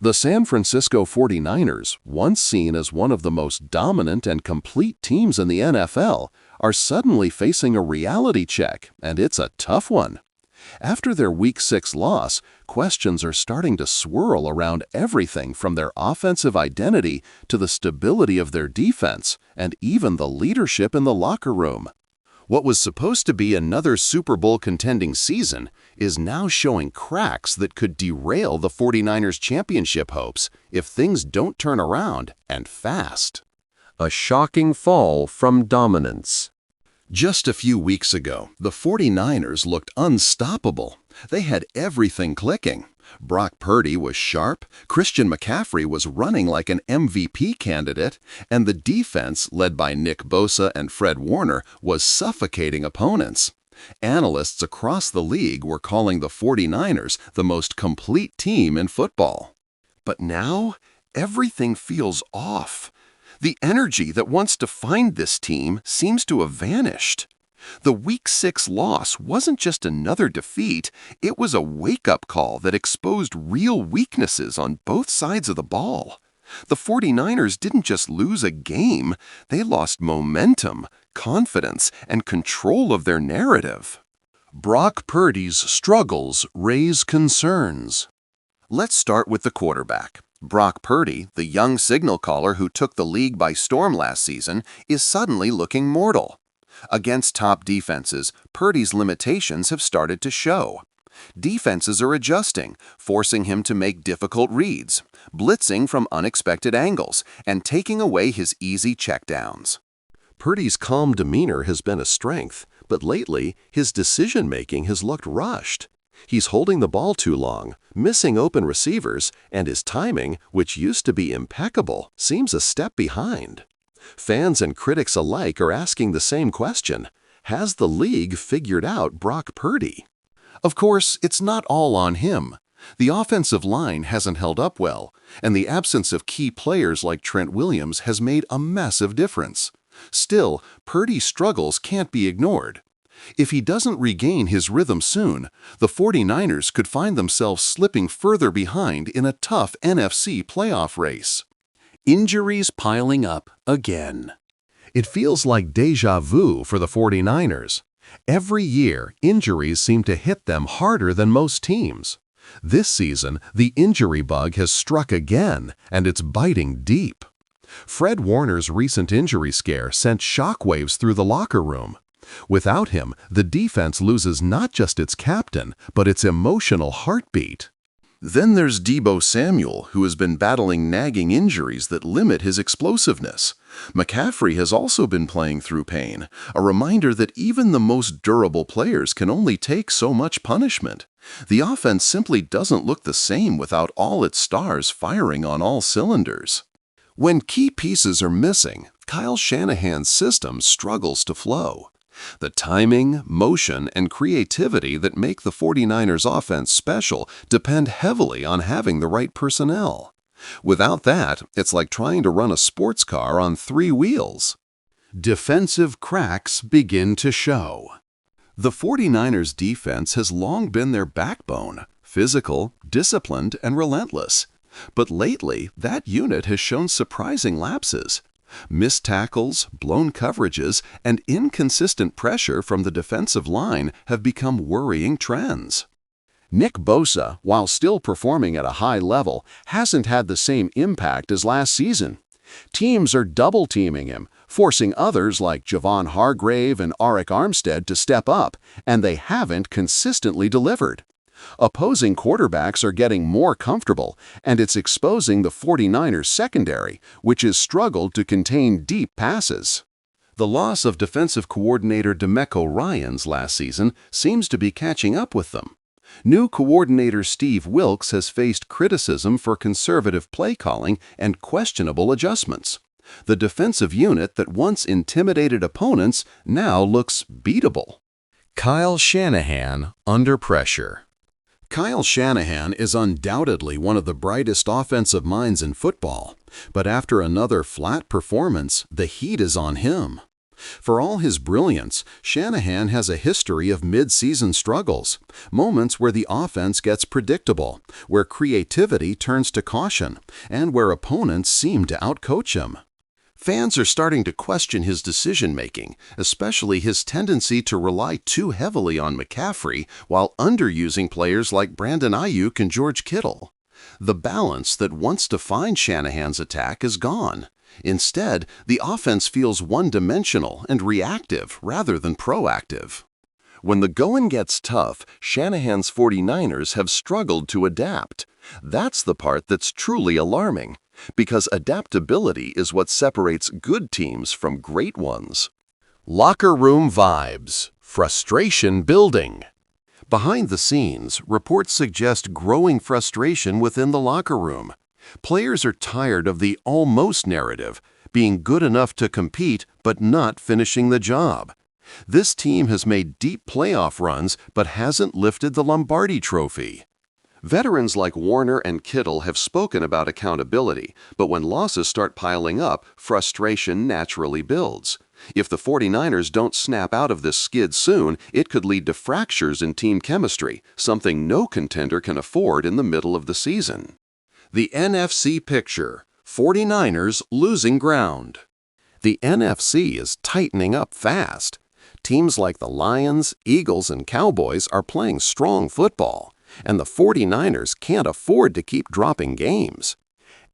The San Francisco 49ers, once seen as one of the most dominant and complete teams in the NFL, are suddenly facing a reality check, and it's a tough one. After their Week 6 loss, questions are starting to swirl around everything from their offensive identity to the stability of their defense, and even the leadership in the locker room. What was supposed to be another Super Bowl contending season is now showing cracks that could derail the 49ers' championship hopes if things don't turn around, and fast. A shocking fall from dominance. Just a few weeks ago, the 49ers looked unstoppable. They had everything clicking. Brock Purdy was sharp, Christian McCaffrey was running like an MVP candidate, and the defense, led by Nick Bosa and Fred Warner, was suffocating opponents. Analysts across the league were calling the 49ers the most complete team in football. But now, everything feels off. The energy that once defined this team seems to have vanished. The Week 6 loss wasn't just another defeat, it was a wake-up call that exposed real weaknesses on both sides of the ball. The 49ers didn't just lose a game, they lost momentum, confidence, and control of their narrative. Brock Purdy's struggles raise concerns. Let's start with the quarterback. Brock Purdy, the young signal caller who took the league by storm last season, is suddenly looking mortal. Against top defenses, Purdy's limitations have started to show. Defenses are adjusting, forcing him to make difficult reads, blitzing from unexpected angles, and taking away his easy checkdowns. Purdy's calm demeanor has been a strength, but lately, his decision-making has looked rushed. He's holding the ball too long, missing open receivers, and his timing, which used to be impeccable, seems a step behind. Fans and critics alike are asking the same question: has the league figured out Brock Purdy? Of course, it's not all on him. The offensive line hasn't held up well, and the absence of key players like Trent Williams has made a massive difference. Still, Purdy's struggles can't be ignored. If he doesn't regain his rhythm soon, the 49ers could find themselves slipping further behind in a tough NFC playoff race. Injuries piling up again. It feels like déjà vu for the 49ers. Every year, injuries seem to hit them harder than most teams. This season, the injury bug has struck again, and it's biting deep. Fred Warner's recent injury scare sent shockwaves through the locker room. Without him, the defense loses not just its captain, but its emotional heartbeat. Then there's Deebo Samuel, who has been battling nagging injuries that limit his explosiveness. McCaffrey has also been playing through pain, a reminder that even the most durable players can only take so much punishment. The offense simply doesn't look the same without all its stars firing on all cylinders. When key pieces are missing, Kyle Shanahan's system struggles to flow. The timing, motion, and creativity that make the 49ers offense special depend heavily on having the right personnel. Without that, it's like trying to run a sports car on 3 wheels. Defensive cracks begin to show. The 49ers defense has long been their backbone, physical, disciplined, and relentless. But lately, that unit has shown surprising lapses. Missed tackles, blown coverages, and inconsistent pressure from the defensive line have become worrying trends. Nick Bosa, while still performing at a high level, hasn't had the same impact as last season. Teams are double-teaming him, forcing others like Javon Hargrave and Arik Armstead to step up, and they haven't consistently delivered. Opposing quarterbacks are getting more comfortable, and it's exposing the 49ers secondary, which has struggled to contain deep passes. The loss of defensive coordinator DeMeco Ryans last season seems to be catching up with them. New coordinator Steve Wilks has faced criticism for conservative play calling and questionable adjustments. The defensive unit that once intimidated opponents now looks beatable. Kyle Shanahan under pressure. Kyle Shanahan is undoubtedly one of the brightest offensive minds in football, but after another flat performance, the heat is on him. For all his brilliance, Shanahan has a history of mid-season struggles, moments where the offense gets predictable, where creativity turns to caution, and where opponents seem to outcoach him. Fans are starting to question his decision-making, especially his tendency to rely too heavily on McCaffrey while underusing players like Brandon Ayuk and George Kittle. The balance that once defined Shanahan's attack is gone. Instead, the offense feels one-dimensional and reactive rather than proactive. When the going gets tough, Shanahan's 49ers have struggled to adapt. That's the part that's truly alarming, because adaptability is what separates good teams from great ones. Locker room vibes, frustration building. Behind the scenes, reports suggest growing frustration within the locker room. Players are tired of the almost narrative, being good enough to compete but not finishing the job. This team has made deep playoff runs but hasn't lifted the Lombardi Trophy. Veterans like Warner and Kittle have spoken about accountability, but when losses start piling up, frustration naturally builds. If the 49ers don't snap out of this skid soon, it could lead to fractures in team chemistry, something no contender can afford in the middle of the season. The NFC picture: 49ers losing ground. The NFC is tightening up fast. Teams like the Lions, Eagles, and Cowboys are playing strong football, and the 49ers can't afford to keep dropping games.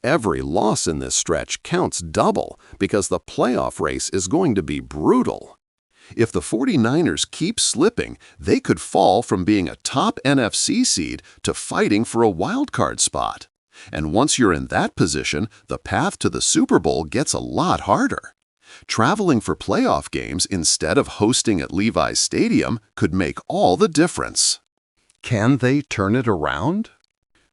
Every loss in this stretch counts double because the playoff race is going to be brutal. If the 49ers keep slipping, they could fall from being a top NFC seed to fighting for a wildcard spot. And once you're in that position, the path to the Super Bowl gets a lot harder. Traveling for playoff games instead of hosting at Levi's Stadium could make all the difference. Can they turn it around?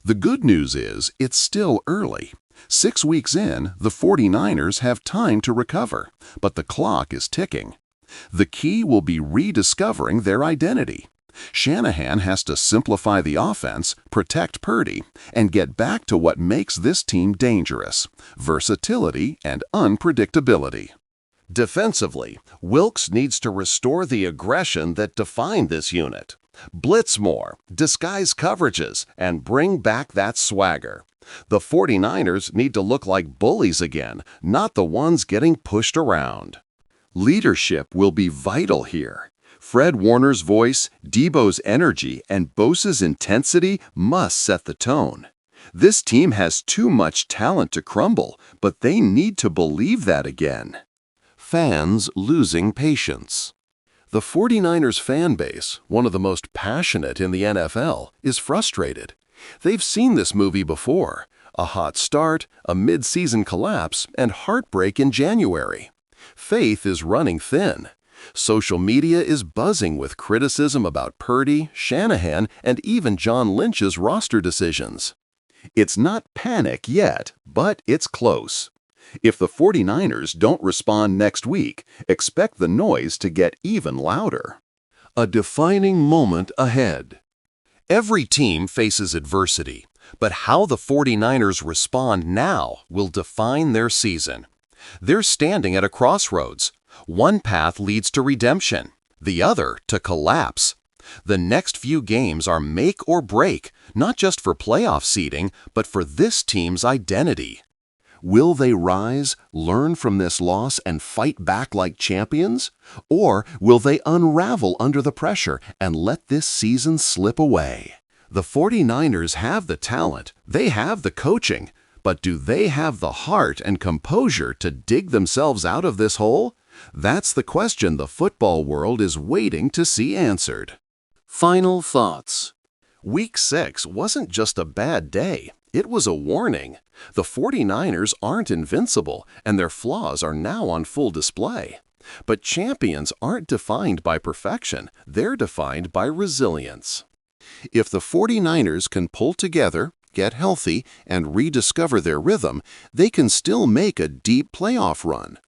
The good news is it's still early. 6 weeks in, the 49ers have time to recover, but the clock is ticking. The key will be rediscovering their identity. Shanahan has to simplify the offense, protect Purdy, and get back to what makes this team dangerous: versatility and unpredictability. Defensively, Wilks needs to restore the aggression that defined this unit. Blitz more, disguise coverages, and bring back that swagger. The 49ers need to look like bullies again, not the ones getting pushed around. Leadership will be vital here. Fred Warner's voice, Debo's energy, and Bosa's intensity must set the tone. This team has too much talent to crumble, but they need to believe that again. Fans losing patience. The 49ers fan base, one of the most passionate in the NFL, is frustrated. They've seen this movie before: a hot start, a mid-season collapse, and heartbreak in January. Faith is running thin. Social media is buzzing with criticism about Purdy, Shanahan, and even John Lynch's roster decisions. It's not panic yet, but it's close. If the 49ers don't respond next week, expect the noise to get even louder. A defining moment ahead. Every team faces adversity, but how the 49ers respond now will define their season. They're standing at a crossroads. One path leads to redemption, the other to collapse. The next few games are make or break, not just for playoff seeding, but for this team's identity. Will they rise, learn from this loss, and fight back like champions? Or will they unravel under the pressure and let this season slip away? The 49ers have the talent, they have the coaching, but do they have the heart and composure to dig themselves out of this hole? That's the question the football world is waiting to see answered. Final thoughts. Week 6 wasn't just a bad day. It was a warning. The 49ers aren't invincible, and their flaws are now on full display. But champions aren't defined by perfection. They're defined by resilience. If the 49ers can pull together, get healthy, and rediscover their rhythm, they can still make a deep playoff run.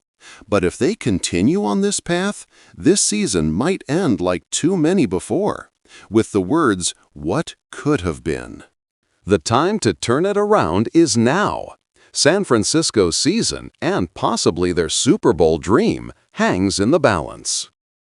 But if they continue on this path, this season might end like too many before, with the words, "What could have been?" The time to turn it around is now. San Francisco's season, and possibly their Super Bowl dream, hangs in the balance.